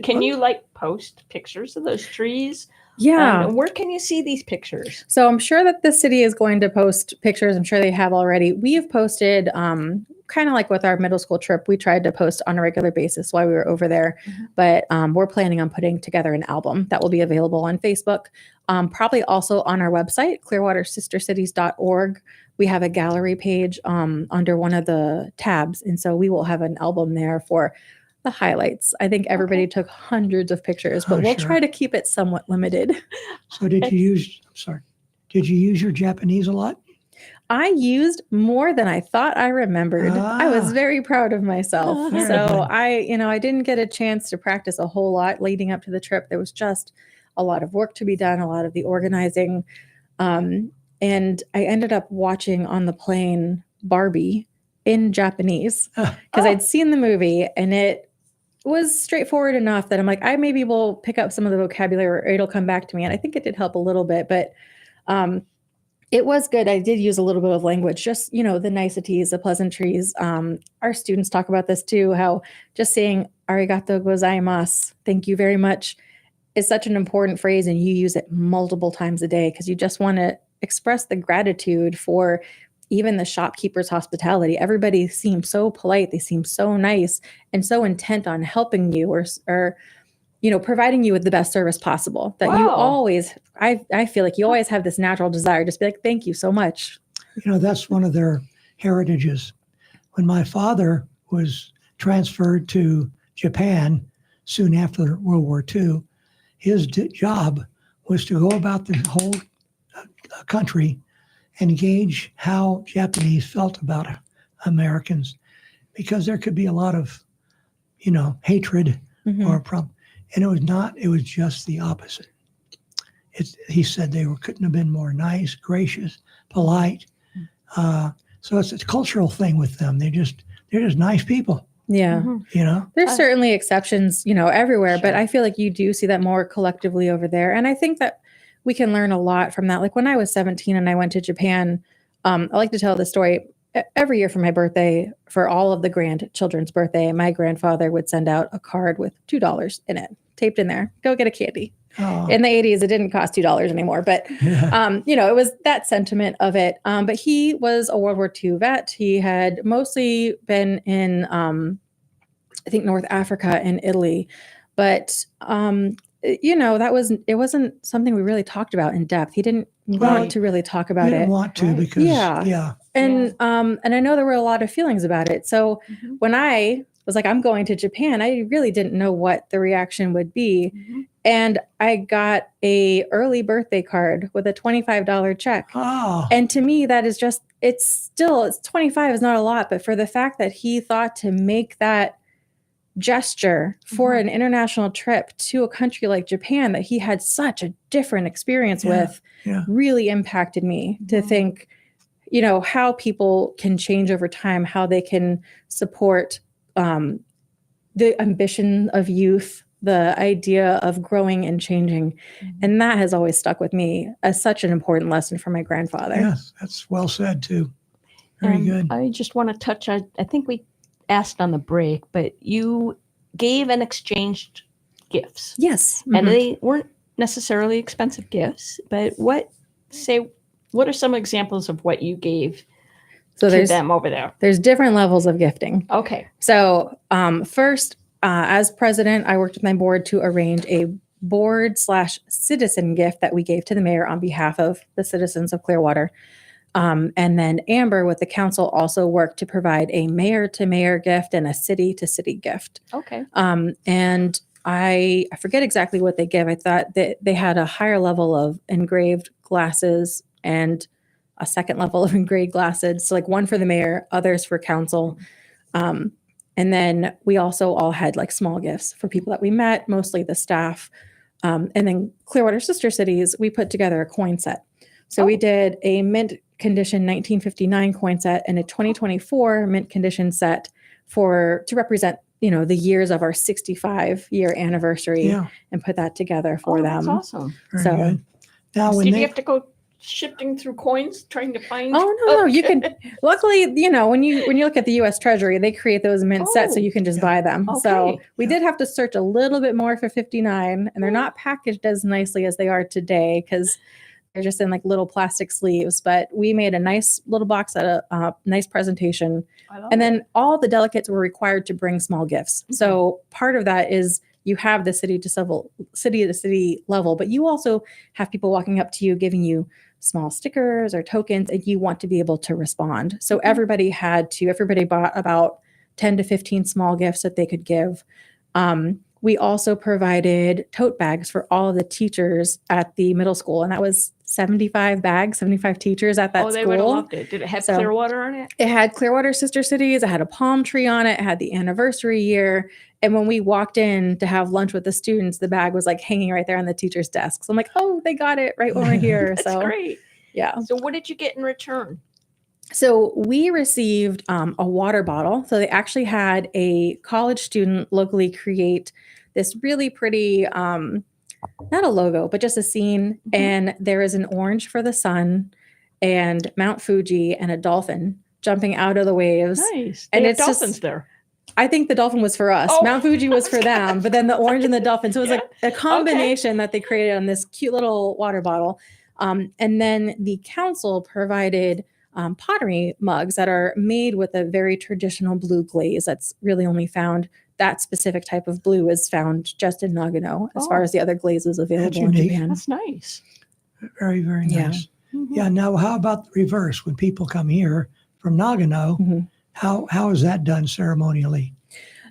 Can you post pictures of those trees? Yeah. Where can you see these pictures? So I'm sure that the city is going to post pictures. I'm sure they have already. We have posted, kind of like with our middle school trip, we tried to post on a regular basis while we were over there. But we're planning on putting together an album that will be available on Facebook. Probably also on our website, clearwatersistercities.org. We have a gallery page under one of the tabs. And so we will have an album there for the highlights. I think everybody took hundreds of pictures, but we'll try to keep it somewhat limited. So did you use your Japanese a lot? I used more than I thought I remembered. I was very proud of myself. So I didn't get a chance to practice a whole lot leading up to the trip. There was just a lot of work to be done, a lot of the organizing. And I ended up watching on the plane Barbie in Japanese because I'd seen the movie and it was straightforward enough that I'm like, I maybe will pick up some of the vocabulary or it'll come back to me. And I think it did help a little bit, but It was good. I did use a little bit of language, just, the niceties, the pleasantries. Our students talk about this too, how just saying arigato gozaimasu, thank you very much, is such an important phrase, and you use it multiple times a day because you just want to express the gratitude for even the shopkeeper's hospitality. Everybody seems so polite. They seem so nice and so intent on helping you or providing you with the best service possible, that you always, I feel like you always have this natural desire to just be like, thank you so much. That's one of their heritages. When my father was transferred to Japan soon after World War II, his job was to go about the whole country and gauge how Japanese felt about Americans, because there could be a lot of, hatred or problem. And it was just the opposite. He said they couldn't have been more nice, gracious, polite. So it's a cultural thing with them. They're just nice people. Yeah. There's certainly exceptions, everywhere, but I feel like you do see that more collectively over there. And I think that we can learn a lot from that. Like when I was 17 and I went to Japan, I like to tell the story every year for my birthday, for all of the grandchildren's birthday, my grandfather would send out a card with $2 in it, taped in there. Go get a candy. Oh. In the 80s, it didn't cost $2 anymore, but it was that sentiment of it. But he was a World War II vet. He had mostly been in, I think, North Africa and Italy, but it wasn't something we really talked about in depth. He didn't want to really talk about it. Didn't want to because And I know there were a lot of feelings about it. So when I was like, I'm going to Japan, I really didn't know what the reaction would be. And I got a early birthday card with a $25 check. Oh. And to me, that is just, it's 25 is not a lot, but for the fact that he thought to make that gesture for an international trip to a country like Japan that he had such a different experience with really impacted me to think, how people can change over time, how they can support the ambition of youth, the idea of growing and changing. And that has always stuck with me as such an important lesson from my grandfather. Yes, that's well said too. Very good. I just want to touch on, I think we asked on the break, but you gave and exchanged gifts. Yes. And they weren't necessarily expensive gifts, but what are some examples of what you gave to them over there? There's different levels of gifting. Okay. So first, as president, I worked with my board to arrange a board/citizen gift that we gave to the mayor on behalf of the citizens of Clearwater. And then Amber with the council also worked to provide a mayor-to-mayor gift and a city-to-city gift. Okay. And I forget exactly what they give. I thought that they had a higher level of engraved glasses and a second level of engraved glasses. So like one for the mayor, others for council. And then we also all had like small gifts for people that we met, mostly the staff. And then Clearwater Sister Cities, we put together a coin set. So we did a mint condition 1959 coin set and a 2024 mint condition set to represent, the years of our 65-year anniversary and put that together for them. That's awesome. Very good. Now, Did you have to go shifting through coins trying to find? Oh no, you can. Luckily, when you look at the U.S. Treasury, they create those mint sets so you can just buy them. Okay. So we did have to search a little bit more for 59, and they're not packaged as nicely as they are today because they're just in like little plastic sleeves. But we made a nice little box at a nice presentation, and then all the delegates were required to bring small gifts. So part of that is you have the city to city level, but you also have people walking up to you, giving you small stickers or tokens, and you want to be able to respond. So everybody bought about 10 to 15 small gifts that they could give. We also provided tote bags for all of the teachers at the middle school, and that was 75 teachers at that school. Oh, they would have loved it. Did it have Clearwater on it? It had Clearwater Sister Cities. It had a palm tree on it. It had the anniversary year. And when we walked in to have lunch with the students, the bag was like hanging right there on the teacher's desk. So I'm like, oh, they got it right when we're here. That's great. Yeah. So what did you get in return? So we received a water bottle. So they actually had a college student locally create this really pretty, not a logo, but just a scene. And there is an orange for the sun and Mount Fuji and a dolphin jumping out of the waves. Nice. And They have it's just- dolphins there. I think the dolphin was for us. Oh. Mount Fuji was for them, but then the orange and the dolphin. So it was Yeah. like a combination that they created on this cute little water bottle. And then the council provided pottery mugs that are made with a very traditional blue glaze that's really only found. That specific type of blue is found just in Nagano as far Oh. as the other glazes available in unique. Japan. That's nice. Very, very Yeah. nice. Yeah. Now, how about the reverse? When people come here from Nagano, Mhm. how is that done ceremonially?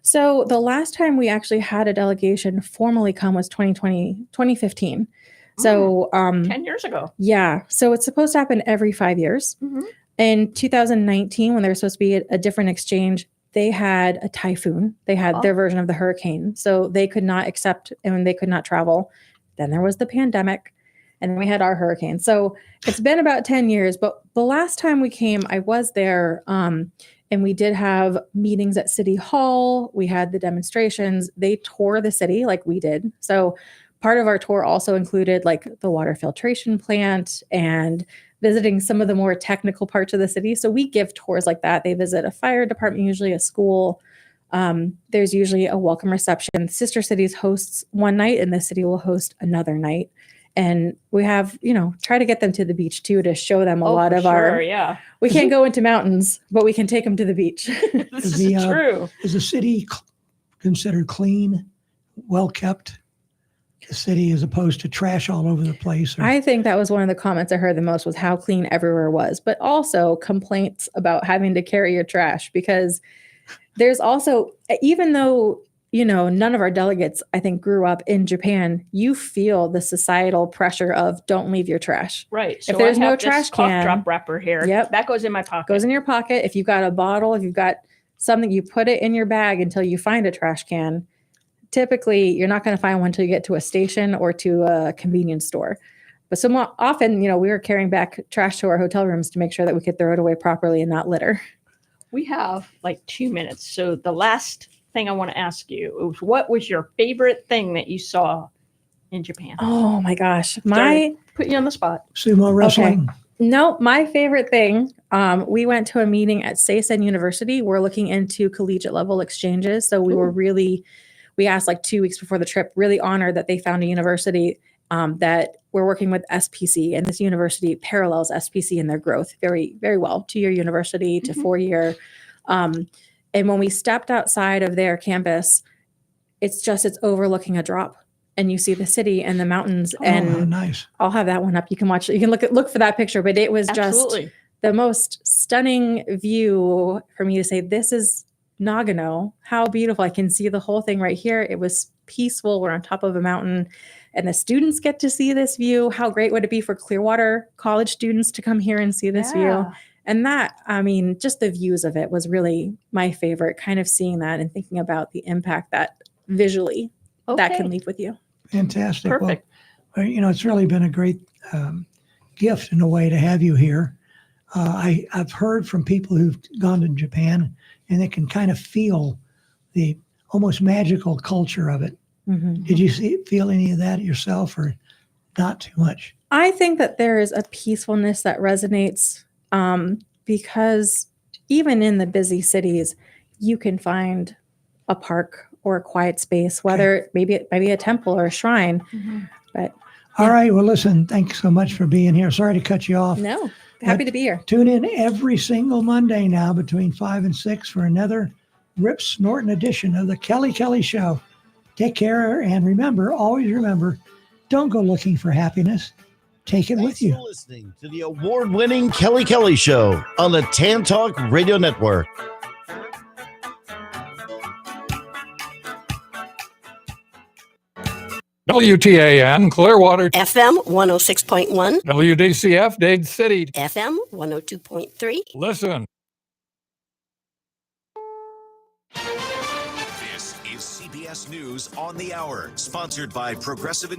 So the last time we actually had a delegation formally come was 2015. So 10 years ago. yeah, so it's supposed to happen every 5 years. Mhm. In 2019, when there was supposed to be a different exchange, they had a typhoon. They had their version of the hurricane. So they could not accept and they could not travel. Then there was the pandemic. And then we had our hurricane. So it's been about 10 years. But the last time we came, I was there. And we did have meetings at City Hall. We had the demonstrations. They tore the city like we did. So part of our tour also included like the water filtration plant and visiting some of the more technical parts of the city. So we give tours like that. They visit a fire department, usually a school. There's usually a welcome reception. Sister Cities hosts one night and the city will host another night. And we have, try to get them to the beach too, to show them a lot of our, Yeah. we can't go into mountains, but we can take them to the beach. This Is is true. Is the city considered clean, well kept? The city as opposed to trash all over the place? I think that was one of the comments I heard the most was how clean everywhere was, but also complaints about having to carry your trash because there's also, even though, none of our delegates, I think, grew up in Japan, you feel the societal pressure of don't leave your trash. Right. If there's I no have this trash cough can- drop wrapper here. Yep. That goes in my pocket. Goes in your pocket. If you've got a bottle, if you've got something, you put it in your bag until you find a trash can. Typically, you're not going to find one until you get to a station or to a convenience store. But so often, we were carrying back trash to our hotel rooms to make sure that we could throw it away properly and not litter. We have like 2 minutes. So the last thing I want to ask you is what was your favorite thing that you saw in Japan? Oh my gosh. Put you on the spot. Sumo wrestling. No, my favorite thing, we went to a meeting at Seisen University. We're looking into collegiate level exchanges. So we were we asked like 2 weeks before the trip, really honored that they found a university that we're working with SPC. And this university parallels SPC in their growth very, very well. 2-year university to 4-year. And when we stepped outside of their campus, it's overlooking a drop. And you see the city and the mountains, and nice. I'll have that one up. You can watch it. You can look for that picture. But it was just the most stunning view for me to say, this is Nagano. How beautiful. I can see the whole thing right here. It was peaceful. We're on top of a mountain and the students get to see this view. How great would it be for Clearwater college students to come here and see this view? And that, just the views of it was really my favorite, kind of seeing that and thinking about the impact that visually that can leave with you. Fantastic. Perfect. Well, it's really been a great gift in a way to have you here. I've heard from people who've gone to Japan and they can kind of feel the almost magical culture of it. Mm-hmm. Did you feel any of that yourself or not too much? I think that there is a peacefulness that resonates because even in the busy cities, you can find a park or a quiet space, whether maybe it might be a temple or a shrine. But all right. Well, listen, thanks so much for being here. Sorry to cut you off. no, happy to be here. Tune in every single Monday now between 5 and 6 for another Rip Snorton edition of the Kelly Show. Take care and always remember, don't go looking for happiness. Take it with you. Thanks for listening to the award-winning Kelly Show on the Tan Talk Radio Network. WTAN, Clearwater, FM 106.1, WDCF, Dade City. FM 102.3. Listen. This is CBS News on the Hour, sponsored by Progressive